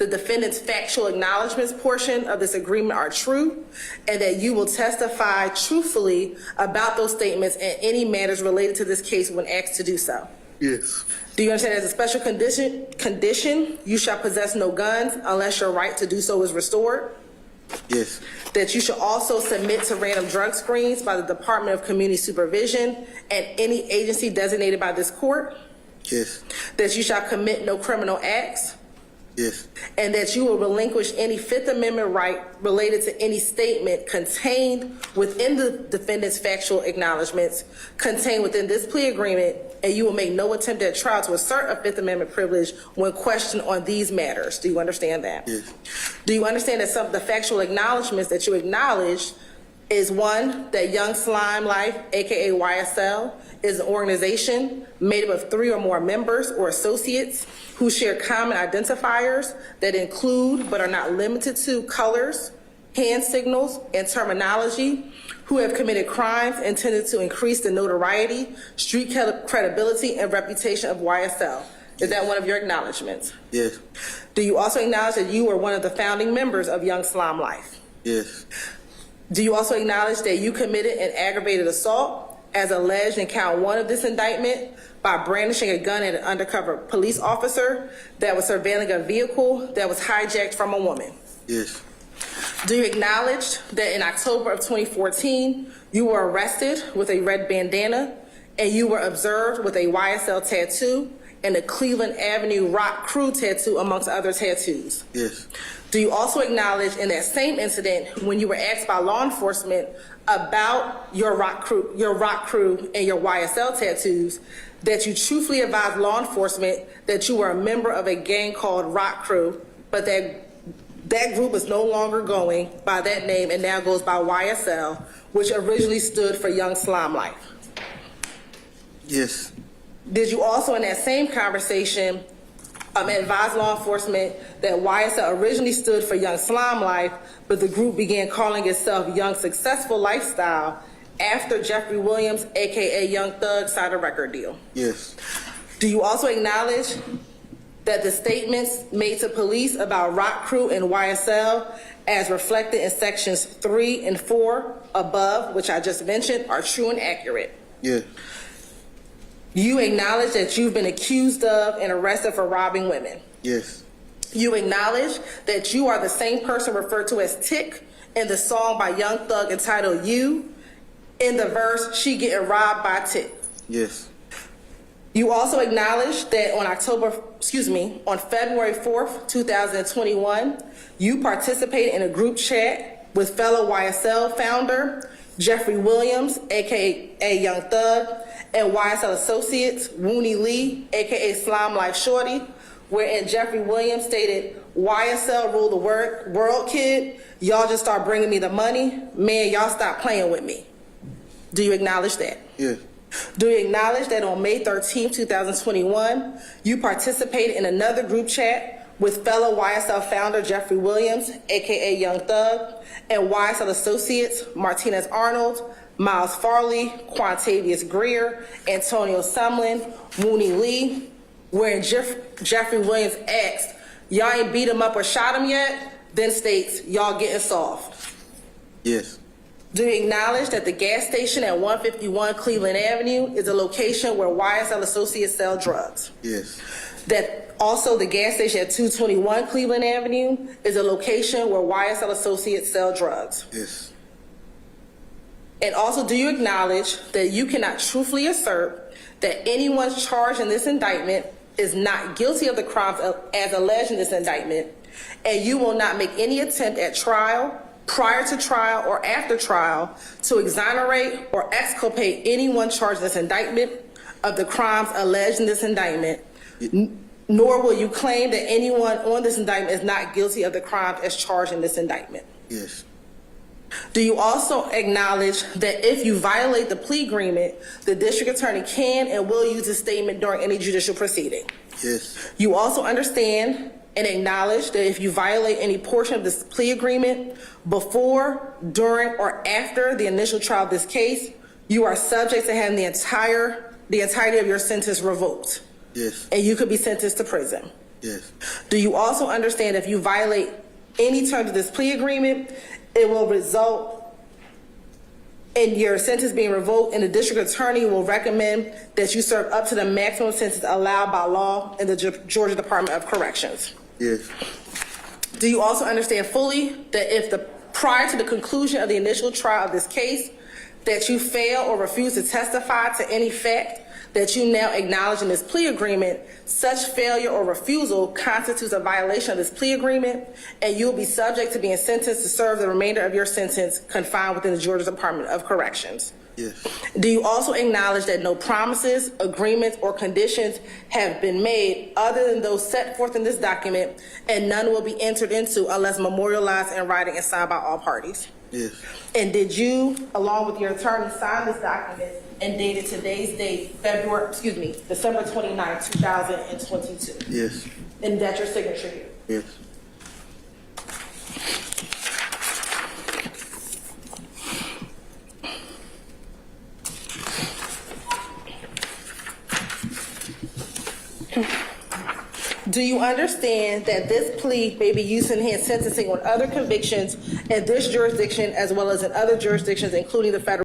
the defendant's factual acknowledgments portion of this agreement are true, and that you will testify truthfully about those statements and any matters related to this case when asked to do so? Yes. Do you understand as a special condition, you shall possess no guns unless your right to do so is restored? Yes. That you should also submit to random drug screens by the Department of Community Supervision and any agency designated by this court? Yes. That you shall commit no criminal acts? Yes. And that you will relinquish any Fifth Amendment right related to any statement contained within the defendant's factual acknowledgments contained within this plea agreement, and you will make no attempt at trial to assert a Fifth Amendment privilege when questioned on these matters. Do you understand that? Yes. Do you understand that some of the factual acknowledgments that you acknowledged is, one, that Young Slime Life, aka YSL, is an organization made up of 3 or more members or associates who share common identifiers that include but are not limited to colors, hand signals, and terminology, who have committed crimes intended to increase the notoriety, street credibility, and reputation of YSL. Is that one of your acknowledgments? Yes. Do you also acknowledge that you were one of the founding members of Young Slime Life? Yes. Do you also acknowledge that you committed an aggravated assault as alleged in count 1 of this indictment by brandishing a gun at an undercover police officer that was surveilling a vehicle that was hijacked from a woman? Yes. Do you acknowledge that in October of 2014, you were arrested with a red bandana and you were observed with a YSL tattoo and a Cleveland Avenue Rock Crew tattoo, amongst other tattoos? Yes. Do you also acknowledge in that same incident, when you were asked by law enforcement about your Rock Crew and your YSL tattoos, that you truthfully advised law enforcement that you were a member of a gang called Rock Crew, but that group is no longer going by that name and now goes by YSL, which originally stood for Young Slime Life? Yes. Did you also, in that same conversation, advise law enforcement that YSL originally stood for Young Slime Life, but the group began calling itself Young Successful Lifestyle after Jeffrey Williams, aka Young Thug, signed a record deal? Yes. Do you also acknowledge that the statements made to police about Rock Crew and YSL, as reflected in sections 3 and 4 above, which I just mentioned, are true and accurate? Yes. You acknowledge that you've been accused of and arrested for robbing women? Yes. You acknowledge that you are the same person referred to as Tick in the song by Young Thug entitled You, in the verse, she getting robbed by Tick? Yes. You also acknowledge that on February 4th, 2021, you participated in a group chat with fellow YSL founder Jeffrey Williams, aka Young Thug, and YSL associates Wooney Lee, aka Slime Life Shorty, wherein Jeffrey Williams stated, YSL rule the world, kid. Y'all just start bringing me the money. Man, y'all stop playing with me. Do you acknowledge that? Yes. Do you acknowledge that on May 13, 2021, you participated in another group chat with fellow YSL founder Jeffrey Williams, aka Young Thug, and YSL associates Martinez Arnold, Miles Farley, Quantavious Greer, Antonio Sumlin, Wooney Lee, wherein Jeffrey Williams asked, y'all ain't beat him up or shot him yet? Then states, y'all getting soft? Yes. Do you acknowledge that the gas station at 151 Cleveland Avenue is a location where YSL associates sell drugs? Yes. That also the gas station at 221 Cleveland Avenue is a location where YSL associates sell drugs? Yes. And also, do you acknowledge that you cannot truthfully assert that anyone charged in this indictment is not guilty of the crimes as alleged in this indictment, and you will not make any attempt at trial, prior to trial, or after trial to exonerate or exculpate anyone charged in this indictment of the crimes alleged in this indictment, nor will you claim that anyone on this indictment is not guilty of the crimes as charged in this indictment? Yes. Do you also acknowledge that if you violate the plea agreement, the district attorney can and will use a statement during any judicial proceeding? Yes. You also understand and acknowledge that if you violate any portion of this plea agreement before, during, or after the initial trial of this case, you are subject to having the entirety of your sentence revoked. Yes. And you could be sentenced to prison. Yes. Do you also understand if you violate any terms of this plea agreement, it will result in your sentence being revoked, and the district attorney will recommend that you serve up to the maximum sentence allowed by law in the Georgia Department of Corrections? Yes. Do you also understand fully that if prior to the conclusion of the initial trial of this case, that you fail or refuse to testify to any fact that you now acknowledge in this plea agreement, such failure or refusal constitutes a violation of this plea agreement, and you will be subject to being sentenced to serve the remainder of your sentence confined within the Georgia Department of Corrections? Yes. Do you also acknowledge that no promises, agreements, or conditions have been made other than those set forth in this document, and none will be entered into unless memorialized in writing and signed by all parties? Yes. And did you, along with your attorney, sign this document and date it today's date, December 29, 2022? Yes. And that's your signature here? Yes. Do you understand that this plea may be used to enhance sentencing on other convictions in this jurisdiction as well as in other jurisdictions, including the federal